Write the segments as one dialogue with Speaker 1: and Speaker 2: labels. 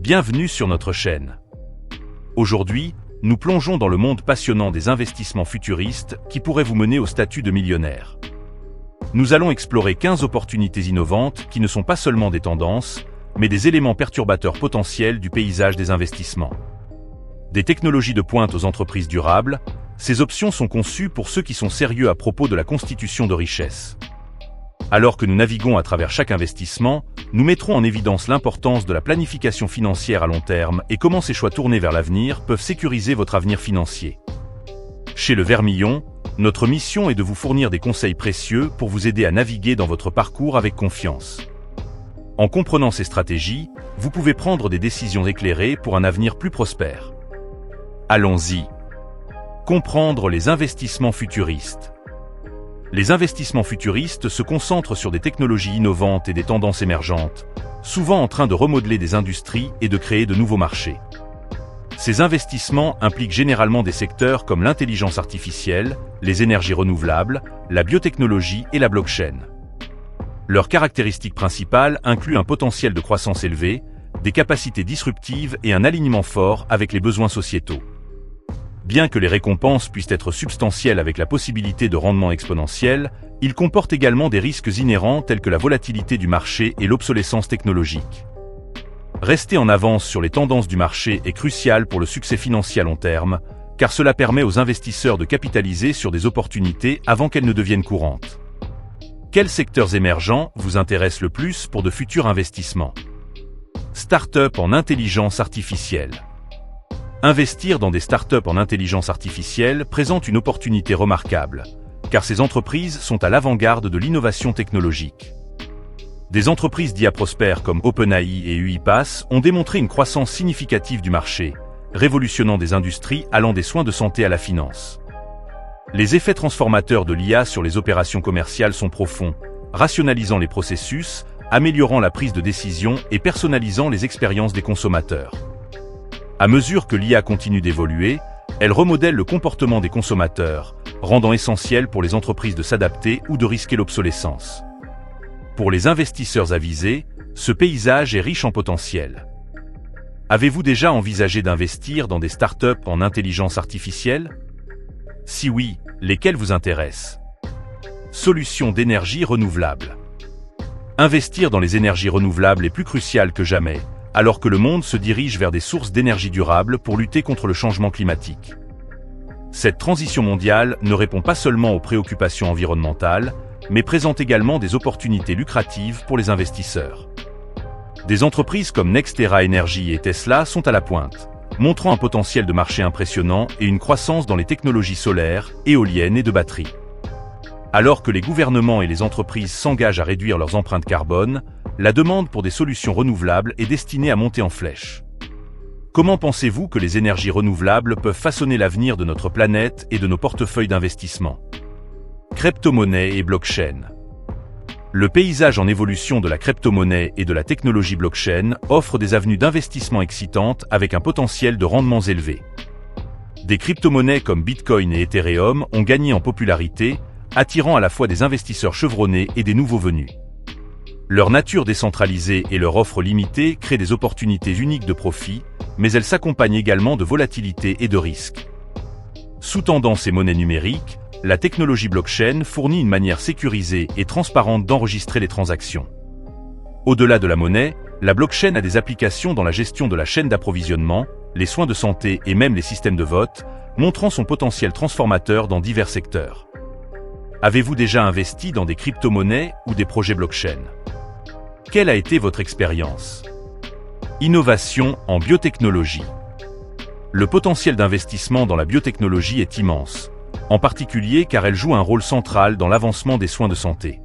Speaker 1: Bienvenue sur notre chaîne. Aujourd'hui, nous plongeons dans le monde passionnant des investissements futuristes qui pourraient vous mener au statut de millionnaire. Nous allons explorer 15 opportunités innovantes qui ne sont pas seulement des tendances, mais des éléments perturbateurs potentiels du paysage des investissements. Des technologies de pointe aux entreprises durables, ces options sont conçues pour ceux qui sont sérieux à propos de la constitution de richesses. Alors que nous naviguons à travers chaque investissement, nous mettrons en évidence l'importance de la planification financière à long terme et comment ces choix tournés vers l'avenir peuvent sécuriser votre avenir financier. Chez Le Vermillon, notre mission est de vous fournir des conseils précieux pour vous aider à naviguer dans votre parcours avec confiance. En comprenant ces stratégies, vous pouvez prendre des décisions éclairées pour un avenir plus prospère. Allons-y. Comprendre les investissements futuristes. Les investissements futuristes se concentrent sur des technologies innovantes et des tendances émergentes, souvent en train de remodeler des industries et de créer de nouveaux marchés. Ces investissements impliquent généralement des secteurs comme l'intelligence artificielle, les énergies renouvelables, la biotechnologie et la blockchain. Leurs caractéristiques principales incluent un potentiel de croissance élevé, des capacités disruptives et un alignement fort avec les besoins sociétaux. Bien que les récompenses puissent être substantielles avec la possibilité de rendement exponentiel, ils comportent également des risques inhérents tels que la volatilité du marché et l'obsolescence technologique. Rester en avance sur les tendances du marché est crucial pour le succès financier à long terme, car cela permet aux investisseurs de capitaliser sur des opportunités avant qu'elles ne deviennent courantes. Quels secteurs émergents vous intéressent le plus pour de futurs investissements? Start-up en intelligence artificielle. Investir dans des startups en intelligence artificielle présente une opportunité remarquable, car ces entreprises sont à l'avant-garde de l'innovation technologique. Des entreprises d'IA prospères comme OpenAI et UiPath ont démontré une croissance significative du marché, révolutionnant des industries allant des soins de santé à la finance. Les effets transformateurs de l'IA sur les opérations commerciales sont profonds, rationalisant les processus, améliorant la prise de décision et personnalisant les expériences des consommateurs. À mesure que l'IA continue d'évoluer, elle remodèle le comportement des consommateurs, rendant essentiel pour les entreprises de s'adapter ou de risquer l'obsolescence. Pour les investisseurs avisés, ce paysage est riche en potentiel. Avez-vous déjà envisagé d'investir dans des startups en intelligence artificielle? Si oui, lesquelles vous intéressent? Solutions d'énergie renouvelable. Investir dans les énergies renouvelables est plus crucial que jamais, alors que le monde se dirige vers des sources d'énergie durables pour lutter contre le changement climatique. Cette transition mondiale ne répond pas seulement aux préoccupations environnementales, mais présente également des opportunités lucratives pour les investisseurs. Des entreprises comme NextEra Energy et Tesla sont à la pointe, montrant un potentiel de marché impressionnant et une croissance dans les technologies solaires, éoliennes et de batteries. Alors que les gouvernements et les entreprises s'engagent à réduire leurs empreintes carbone, la demande pour des solutions renouvelables est destinée à monter en flèche. Comment pensez-vous que les énergies renouvelables peuvent façonner l'avenir de notre planète et de nos portefeuilles d'investissement? Crypto-monnaie et blockchain. Le paysage en évolution de la crypto-monnaie et de la technologie blockchain offre des avenues d'investissement excitantes avec un potentiel de rendements élevés. Des crypto-monnaies comme Bitcoin et Ethereum ont gagné en popularité, attirant à la fois des investisseurs chevronnés et des nouveaux venus. Leur nature décentralisée et leur offre limitée créent des opportunités uniques de profit, mais elles s'accompagnent également de volatilité et de risques. Sous-tendant ces monnaies numériques, la technologie blockchain fournit une manière sécurisée et transparente d'enregistrer les transactions. Au-delà de la monnaie, la blockchain a des applications dans la gestion de la chaîne d'approvisionnement, les soins de santé et même les systèmes de vote, montrant son potentiel transformateur dans divers secteurs. Avez-vous déjà investi dans des crypto-monnaies ou des projets blockchain? Quelle a été votre expérience? Innovation en biotechnologie. Le potentiel d'investissement dans la biotechnologie est immense, en particulier car elle joue un rôle central dans l'avancement des soins de santé.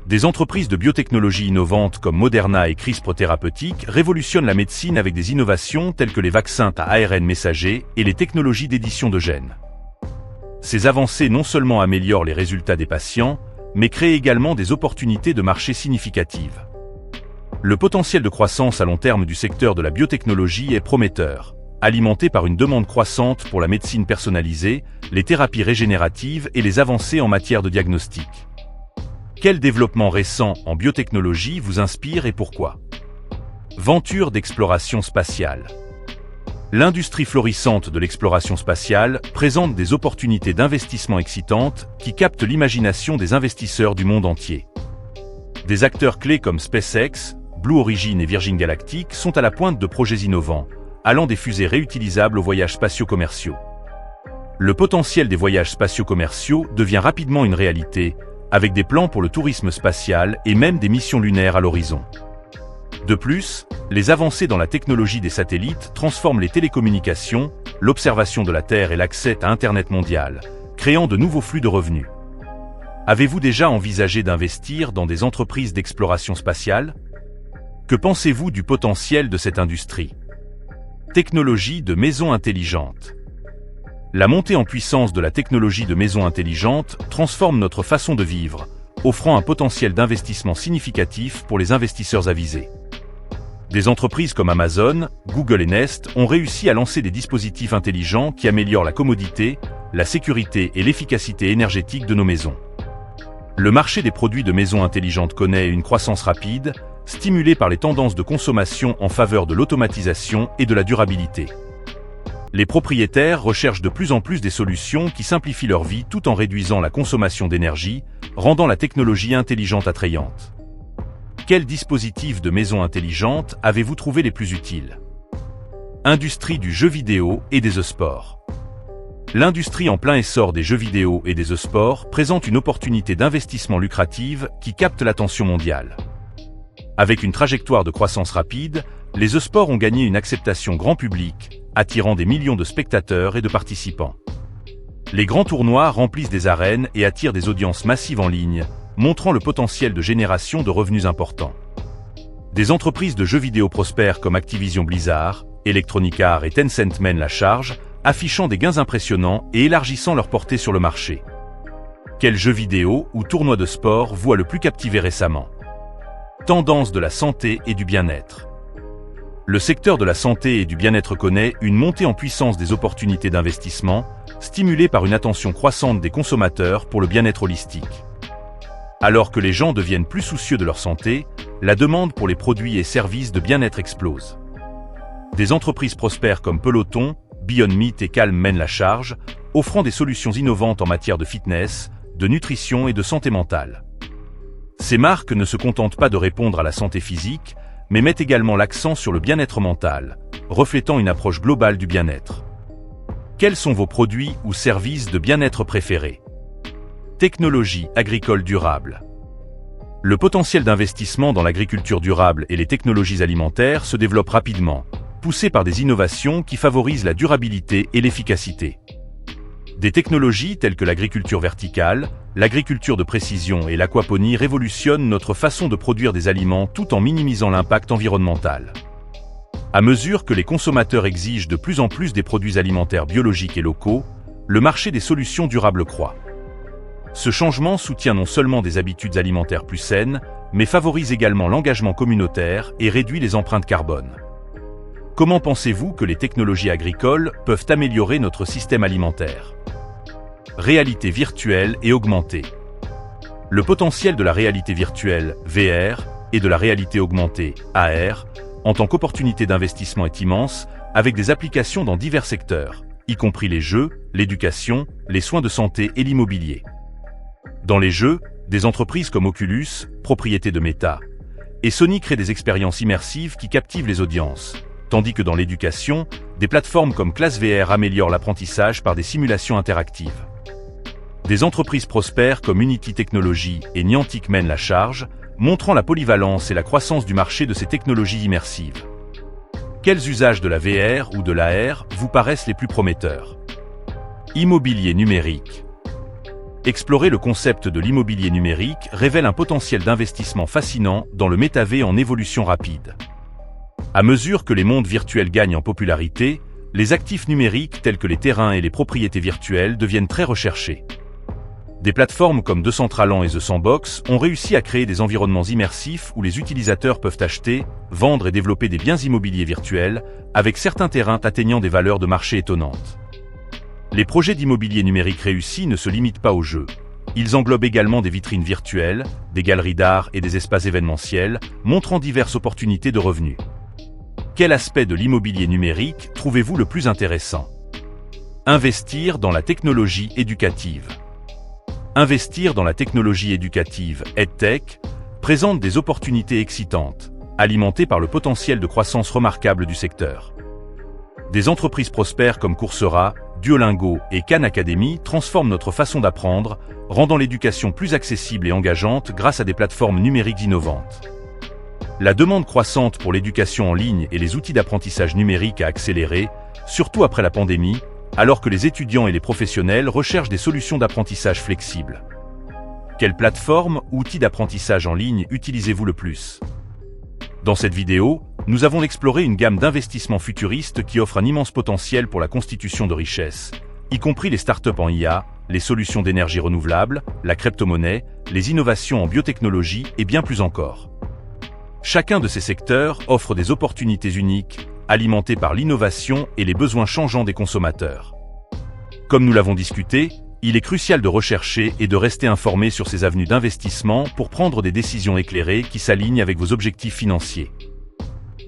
Speaker 1: Des entreprises de biotechnologie innovantes comme Moderna et CRISPR Therapeutics révolutionnent la médecine avec des innovations telles que les vaccins à ARN messager et les technologies d'édition de gènes. Ces avancées non seulement améliorent les résultats des patients, mais créent également des opportunités de marché significatives. Le potentiel de croissance à long terme du secteur de la biotechnologie est prometteur, alimenté par une demande croissante pour la médecine personnalisée, les thérapies régénératives et les avancées en matière de diagnostic. Quel développement récent en biotechnologie vous inspire et pourquoi? Venture d'exploration spatiale. L'industrie florissante de l'exploration spatiale présente des opportunités d'investissement excitantes qui captent l'imagination des investisseurs du monde entier. Des acteurs clés comme SpaceX, Blue Origin et Virgin Galactic sont à la pointe de projets innovants, allant des fusées réutilisables aux voyages spatiaux commerciaux. Le potentiel des voyages spatiaux commerciaux devient rapidement une réalité, avec des plans pour le tourisme spatial et même des missions lunaires à l'horizon. De plus, les avancées dans la technologie des satellites transforment les télécommunications, l'observation de la Terre et l'accès à Internet mondial, créant de nouveaux flux de revenus. Avez-vous déjà envisagé d'investir dans des entreprises d'exploration spatiale? Que pensez-vous du potentiel de cette industrie? Technologie de maisons intelligentes. La montée en puissance de la technologie de maisons intelligentes transforme notre façon de vivre, offrant un potentiel d'investissement significatif pour les investisseurs avisés. Des entreprises comme Amazon, Google et Nest ont réussi à lancer des dispositifs intelligents qui améliorent la commodité, la sécurité et l'efficacité énergétique de nos maisons. Le marché des produits de maisons intelligentes connaît une croissance rapide, stimulée par les tendances de consommation en faveur de l'automatisation et de la durabilité. Les propriétaires recherchent de plus en plus des solutions qui simplifient leur vie tout en réduisant la consommation d'énergie, rendant la technologie intelligente attrayante. Quels dispositifs de maison intelligente avez-vous trouvé les plus utiles? Industrie du jeu vidéo et des e-sports. L'industrie en plein essor des jeux vidéo et des e-sports présente une opportunité d'investissement lucrative qui capte l'attention mondiale. Avec une trajectoire de croissance rapide, les e-sports ont gagné une acceptation grand public, attirant des millions de spectateurs et de participants. Les grands tournois remplissent des arènes et attirent des audiences massives en ligne, montrant le potentiel de génération de revenus importants. Des entreprises de jeux vidéo prospèrent comme Activision Blizzard, Electronic Arts et Tencent mènent la charge, affichant des gains impressionnants et élargissant leur portée sur le marché. Quel jeu vidéo ou tournoi de sport vous a le plus captivé récemment? Tendance de la santé et du bien-être. Le secteur de la santé et du bien-être connaît une montée en puissance des opportunités d'investissement, stimulée par une attention croissante des consommateurs pour le bien-être holistique. Alors que les gens deviennent plus soucieux de leur santé, la demande pour les produits et services de bien-être explose. Des entreprises prospèrent comme Peloton, Beyond Meat et Calm mènent la charge, offrant des solutions innovantes en matière de fitness, de nutrition et de santé mentale. Ces marques ne se contentent pas de répondre à la santé physique, mais mettent également l'accent sur le bien-être mental, reflétant une approche globale du bien-être. Quels sont vos produits ou services de bien-être préférés? Technologie agricole durable. Le potentiel d'investissement dans l'agriculture durable et les technologies alimentaires se développe rapidement, poussé par des innovations qui favorisent la durabilité et l'efficacité. Des technologies telles que l'agriculture verticale, l'agriculture de précision et l'aquaponie révolutionnent notre façon de produire des aliments tout en minimisant l'impact environnemental. À mesure que les consommateurs exigent de plus en plus des produits alimentaires biologiques et locaux, le marché des solutions durables croît. Ce changement soutient non seulement des habitudes alimentaires plus saines, mais favorise également l'engagement communautaire et réduit les empreintes carbone. Comment pensez-vous que les technologies agricoles peuvent améliorer notre système alimentaire? Réalité virtuelle et augmentée. Le potentiel de la réalité virtuelle, VR, et de la réalité augmentée, AR, en tant qu'opportunité d'investissement est immense, avec des applications dans divers secteurs, y compris les jeux, l'éducation, les soins de santé et l'immobilier. Dans les jeux, des entreprises comme Oculus, propriété de Meta, et Sony créent des expériences immersives qui captivent les audiences, tandis que dans l'éducation, des plateformes comme ClassVR améliorent l'apprentissage par des simulations interactives. Des entreprises prospères comme Unity Technologies et Niantic mènent la charge, montrant la polyvalence et la croissance du marché de ces technologies immersives. Quels usages de la VR ou de l'AR vous paraissent les plus prometteurs? Immobilier numérique. Explorer le concept de l'immobilier numérique révèle un potentiel d'investissement fascinant dans le métavers en évolution rapide. À mesure que les mondes virtuels gagnent en popularité, les actifs numériques tels que les terrains et les propriétés virtuelles deviennent très recherchés. Des plateformes comme Decentraland et The Sandbox ont réussi à créer des environnements immersifs où les utilisateurs peuvent acheter, vendre et développer des biens immobiliers virtuels, avec certains terrains atteignant des valeurs de marché étonnantes. Les projets d'immobilier numérique réussis ne se limitent pas aux jeux. Ils englobent également des vitrines virtuelles, des galeries d'art et des espaces événementiels, montrant diverses opportunités de revenus. quel aspect de l'immobilier numérique trouvez-vous le plus intéressant? Investir dans la technologie éducative. Investir dans la technologie éducative, EdTech, présente des opportunités excitantes, alimentées par le potentiel de croissance remarquable du secteur. Des entreprises prospères comme Coursera, Duolingo et Khan Academy transforment notre façon d'apprendre, rendant l'éducation plus accessible et engageante grâce à des plateformes numériques innovantes. La demande croissante pour l'éducation en ligne et les outils d'apprentissage numérique a accéléré, surtout après la pandémie, alors que les étudiants et les professionnels recherchent des solutions d'apprentissage flexibles. Quelle plateforme, outils d'apprentissage en ligne utilisez-vous le plus? Dans cette vidéo, nous avons exploré une gamme d'investissements futuristes qui offrent un immense potentiel pour la constitution de richesses, y compris les startups en IA, les solutions d'énergie renouvelable, la crypto-monnaie, les innovations en biotechnologie et bien plus encore. Chacun de ces secteurs offre des opportunités uniques, alimentées par l'innovation et les besoins changeants des consommateurs. Comme nous l'avons discuté, il est crucial de rechercher et de rester informé sur ces avenues d'investissement pour prendre des décisions éclairées qui s'alignent avec vos objectifs financiers.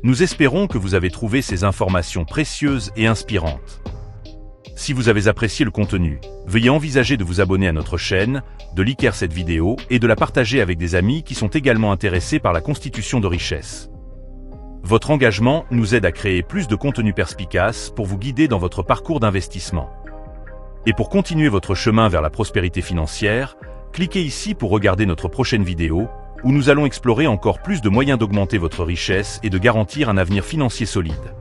Speaker 1: Nous espérons que vous avez trouvé ces informations précieuses et inspirantes. Si vous avez apprécié le contenu, veuillez envisager de vous abonner à notre chaîne, de liker cette vidéo et de la partager avec des amis qui sont également intéressés par la constitution de richesses. Votre engagement nous aide à créer plus de contenu perspicace pour vous guider dans votre parcours d'investissement. Et pour continuer votre chemin vers la prospérité financière, cliquez ici pour regarder notre prochaine vidéo, où nous allons explorer encore plus de moyens d'augmenter votre richesse et de garantir un avenir financier solide.